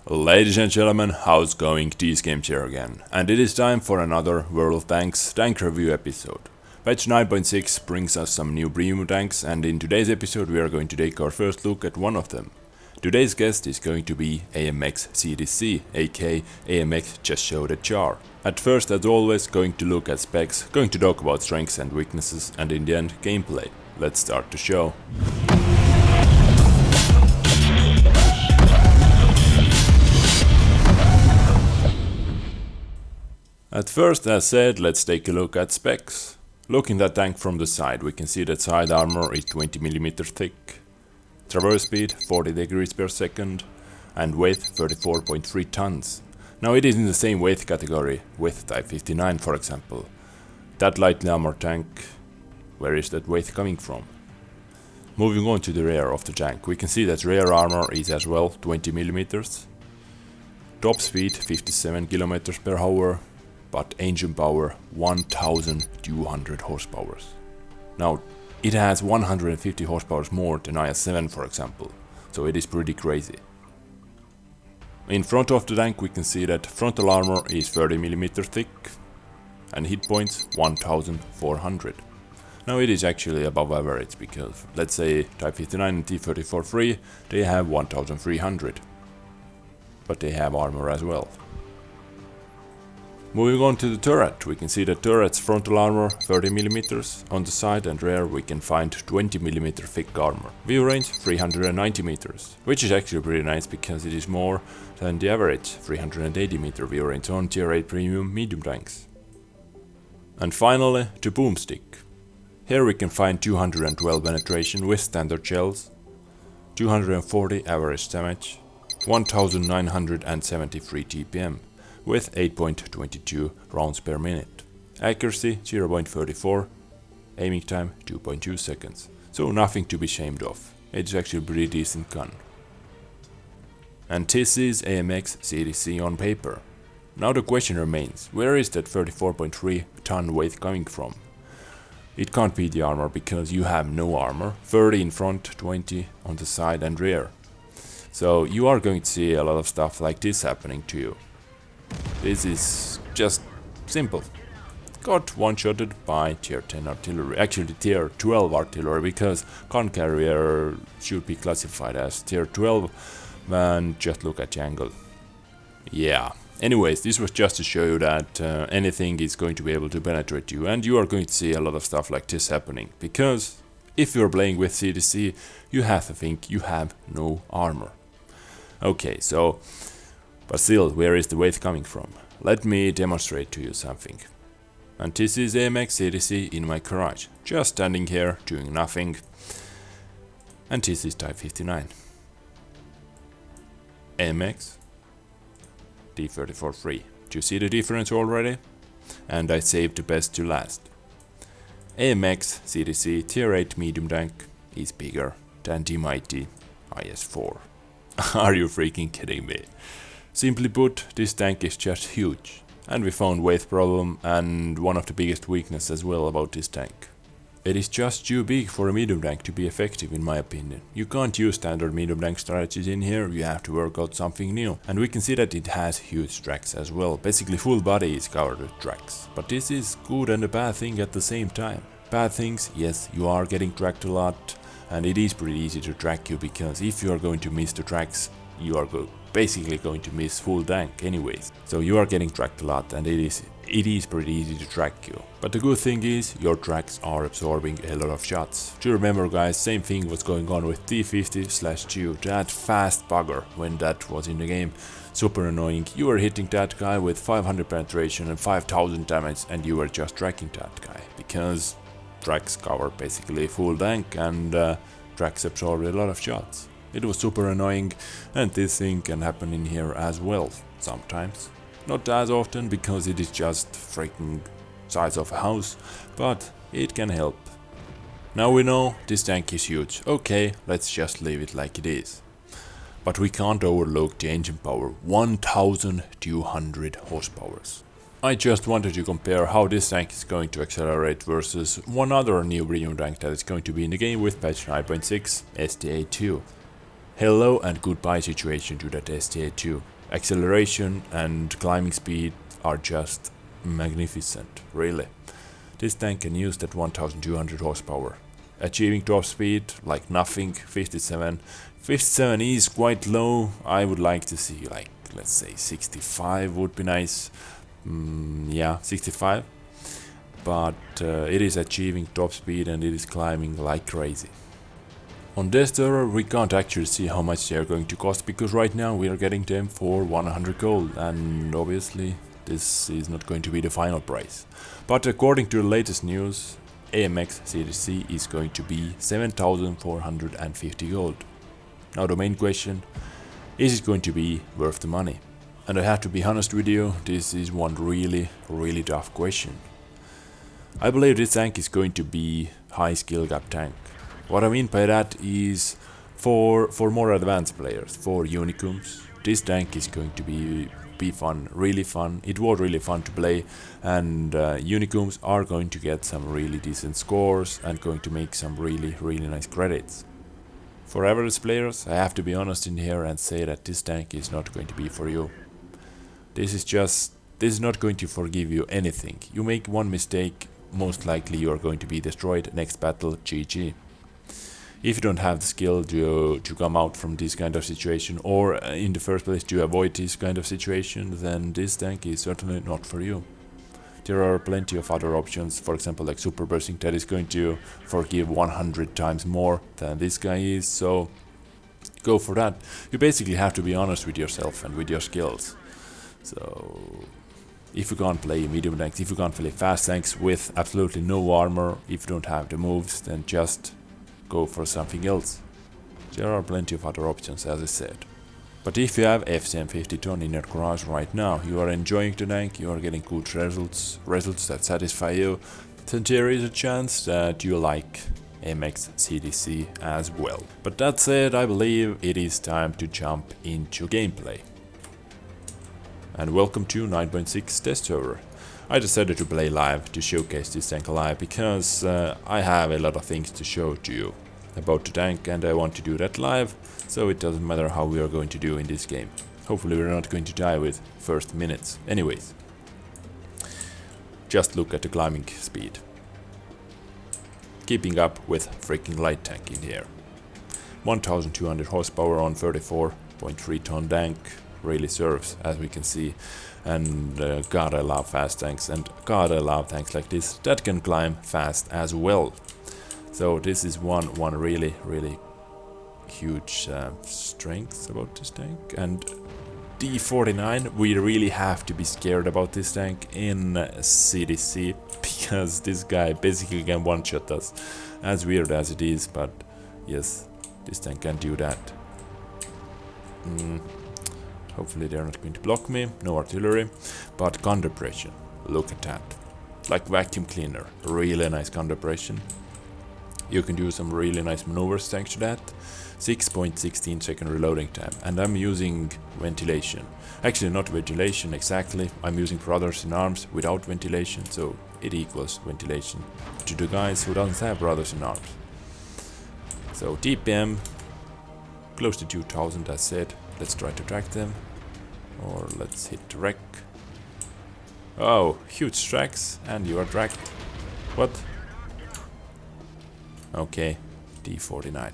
Ladies and gentlemen, how's going? DezMoments here again, and it is time for another World of Tanks tank review episode. Patch 9.6 brings us some new premium tanks, and in today's episode we are going to take our first look at one of them. Today's guest is going to be AMX CDC, aka AMX Chasseur de Chars. At first, as always, going to look at specs, going to talk about strengths and weaknesses, and in the end, gameplay. Let's start the show. At first, as said, let's take a look at specs. Looking at the tank from the side, we can see that side armor is 20mm thick, traverse speed 40 degrees per second, and weight 34.3 tons. Now it is in the same weight category with Type 59, for example. That lightly armored tank, where is that weight coming from? Moving on to the rear of the tank, we can see that rear armor is as well 20mm, top speed 57 km per hour, but engine power 1200 horsepower. Now it has 150 horsepower more than IS-7, for example, so it is pretty crazy. In front of the tank we can see that frontal armor is 30mm thick and hit points 1400. Now it is actually above average because let's say Type 59 and T-34-3 they have 1300, but they have armor as well. Moving on to the turret, we can see the turret's frontal armor 30mm, on the side and rear we can find 20mm thick armor. View range 390 meters, which is actually pretty nice because it is more than the average 380 meter view range on tier 8 premium medium tanks. And finally, the boomstick. Here we can find 212 penetration with standard shells, 240 average damage, 1973 TPM. With 8.22 rounds per minute. Accuracy 0.34, aiming time 2.2 seconds. So nothing to be ashamed of. It's actually a pretty decent gun. And this is AMX CDC on paper. Now the question remains, where is that 34.3 ton weight coming from? It can't be the armor because you have no armor, 30 in front, 20 on the side and rear. So you are going to see a lot of stuff like this happening to you. This is just simple. Got one-shotted by tier 10 artillery, actually tier 12 artillery, because gun carrier should be classified as tier 12 and just look at the angle. Yeah, anyways, this was just to show you that anything is going to be able to penetrate you, and you are going to see a lot of stuff like this happening, because if you're playing with CDC, you have to think you have no armor. Okay, so but still, where is the weight coming from? Let me demonstrate to you something. And this is AMX CDC in my garage, just standing here doing nothing. And this is Type 59. AMX T-34-3. Do you see the difference already? And I saved the best to last. AMX CDC Tier 8 medium tank is bigger than the mighty IS-4. Are you freaking kidding me? Simply put, this tank is just huge, and we found weight problem and one of the biggest weaknesses as well about this tank. It is just too big for a medium tank to be effective in my opinion. You can't use standard medium tank strategies in here, you have to work out something new. And we can see that it has huge tracks as well, basically full body is covered with tracks. But this is good and a bad thing at the same time. Bad things, yes, you are getting tracked a lot, and it is pretty easy to track you because if you are going to miss the tracks, you are basically going to miss full tank anyways. So you are getting tracked a lot and it is pretty easy to track you. But the good thing is your tracks are absorbing a lot of shots. Do you remember guys, same thing was going on with T50/2, that fast bugger when that was in the game. Super annoying, you were hitting that guy with 500 penetration and 5000 damage and you were just tracking that guy. Because tracks cover basically full tank and tracks absorb a lot of shots. It was super annoying, and this thing can happen in here as well, sometimes. Not as often, because it is just freaking size of a house, but it can help. Now we know this tank is huge, okay, let's just leave it like it is. But we can't overlook the engine power, 1200 horsepower. I just wanted to compare how this tank is going to accelerate versus one other new premium tank that is going to be in the game with patch 9.6, STA2. Hello and goodbye situation to that STA2. Acceleration and climbing speed are just magnificent, really. This tank can use that 1200 horsepower. Achieving top speed like nothing, 57. 57 is quite low. I would like to see, like, let's say 65 would be nice. Yeah, 65. But it is achieving top speed and it is climbing like crazy. On this server we can't actually see how much they are going to cost, because right now we are getting them for 100 gold, and obviously this is not going to be the final price. But according to the latest news, AMX CDC is going to be 7,450 gold. Now the main question, is it going to be worth the money? And I have to be honest with you, this is one really tough question. I believe this tank is going to be high skill gap tank. What I mean by that is for more advanced players, for unicums, this tank is going to be fun, really fun. It was really fun to play, and unicums are going to get some really decent scores and going to make some really nice credits. For average players, I have to be honest in here and say that this tank is not going to be for you. This is not going to forgive you anything. You make one mistake, most likely you are going to be destroyed. Next battle, GG. If you don't have the skill to come out from this kind of situation, or in the first place to avoid this kind of situation, then this tank is certainly not for you. There are plenty of other options, for example like super bursting, that is going to forgive 100 times more than this guy is, so go for that. You basically have to be honest with yourself and with your skills. So if you can't play medium tanks, if you can't play fast tanks with absolutely no armor, if you don't have the moves, then just go for something else. There are plenty of other options, as I said. But if you have FCM 50 ton in your garage right now, you are enjoying the tank, you are getting good results that satisfy you, then there is a chance that you like AMX CDC as well. But that said, I believe it is time to jump into gameplay. And welcome to 9.6 test server. I decided to play live to showcase this tank live because I have a lot of things to show to you about the tank, and I want to do that live, so it doesn't matter how we are going to do in this game. Hopefully we're not going to die with first minutes. Anyways, just look at the climbing speed. Keeping up with freaking light tank in here. 1200 horsepower on 34.3 ton tank. Really serves, as we can see, and god I love fast tanks, and god I love tanks like this that can climb fast as well. So this is one really huge strength about this tank. And D49, we really have to be scared about this tank in CDC, because this guy basically can one-shot us, as weird as it is, but yes, this tank can do that. Hopefully they're not going to block me, no artillery, but gun depression, look at that. Like vacuum cleaner, really nice gun depression. You can do some really nice maneuvers thanks to that. 6.16 second reloading time, and I'm using ventilation. Actually not ventilation exactly, I'm using brothers in arms without ventilation, so it equals ventilation to the guys who don't have brothers in arms. So TPM, close to 2000 as said. Let's try to track them, or let's hit the wreck. Oh, huge tracks, and you are tracked. What? Okay, D49.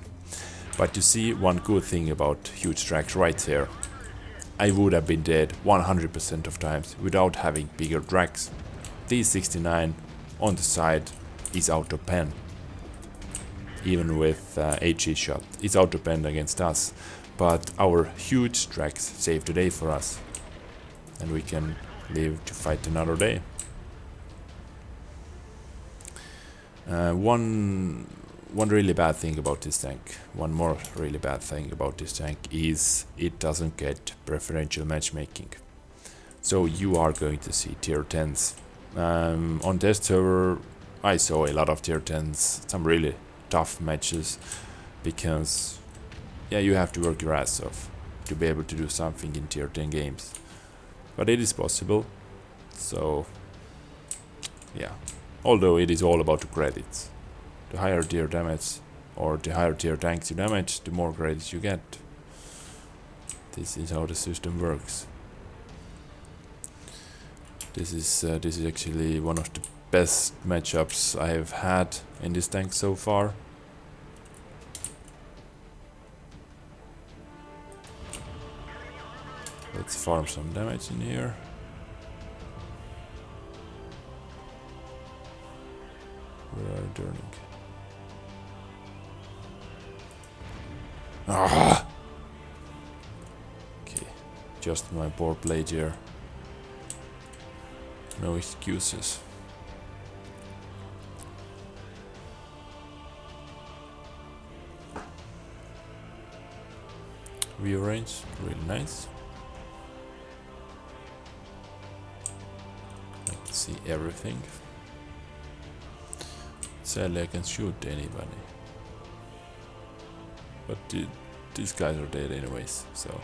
But you see one good thing about huge tracks right here. I would have been dead 100% of times without having bigger tracks. D69 on the side is auto pen. Even with HE shot, it's auto pen against us. But our huge tracks save the day for us, and we can live to fight another day. One really bad thing about this tank, one more really bad thing about this tank is it doesn't get preferential matchmaking. So you are going to see tier 10s. On test server I saw a lot of tier 10s, some really tough matches, because yeah, you have to work your ass off to be able to do something in tier 10 games. But it is possible, so yeah. Although it is all about the credits. The higher tier damage, or the higher tier tanks you damage, the more credits you get. This is how the system works. This is actually one of the best matchups I have had in this tank so far. Let's farm some damage in here. Where are you turning? Ah! Okay, just my poor blade here. No excuses. View range, really nice. I can see everything. Sadly, I can't shoot anybody. But these guys are dead anyways, so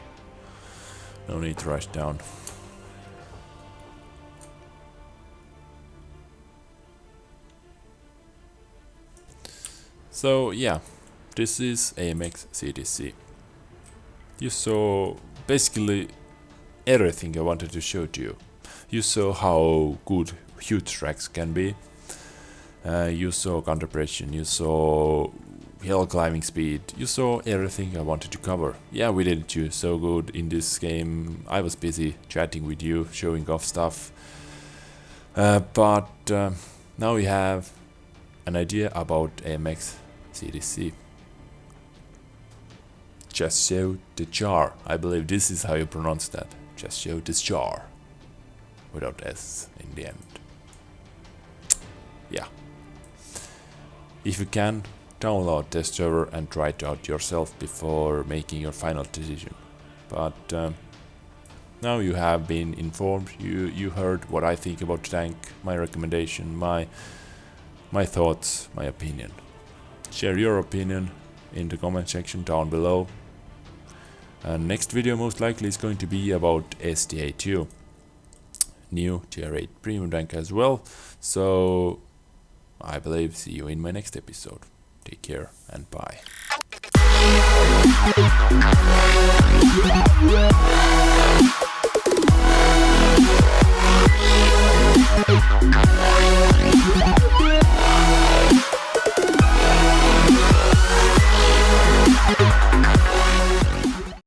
no need to rush down. So yeah, this is AMX CDC. You saw basically everything I wanted to show to you. You saw how good huge tracks can be. You saw counterpression, you saw hill climbing speed, you saw everything I wanted to cover. Yeah, we didn't do so good in this game. I was busy chatting with you, showing off stuff. But now we have an idea about AMX CDC. Chasseur de Chars. I believe this is how you pronounce that. Chasseur de Chars. Without S in the end. Yeah. If you can, download this server and try it out yourself before making your final decision. But now you have been informed, you heard what I think about the tank, my recommendation, my thoughts, my opinion. Share your opinion in the comment section down below. And next video most likely is going to be about SDA2. New tier 8 premium tank as well. So I believe see you in my next episode. Take care and bye.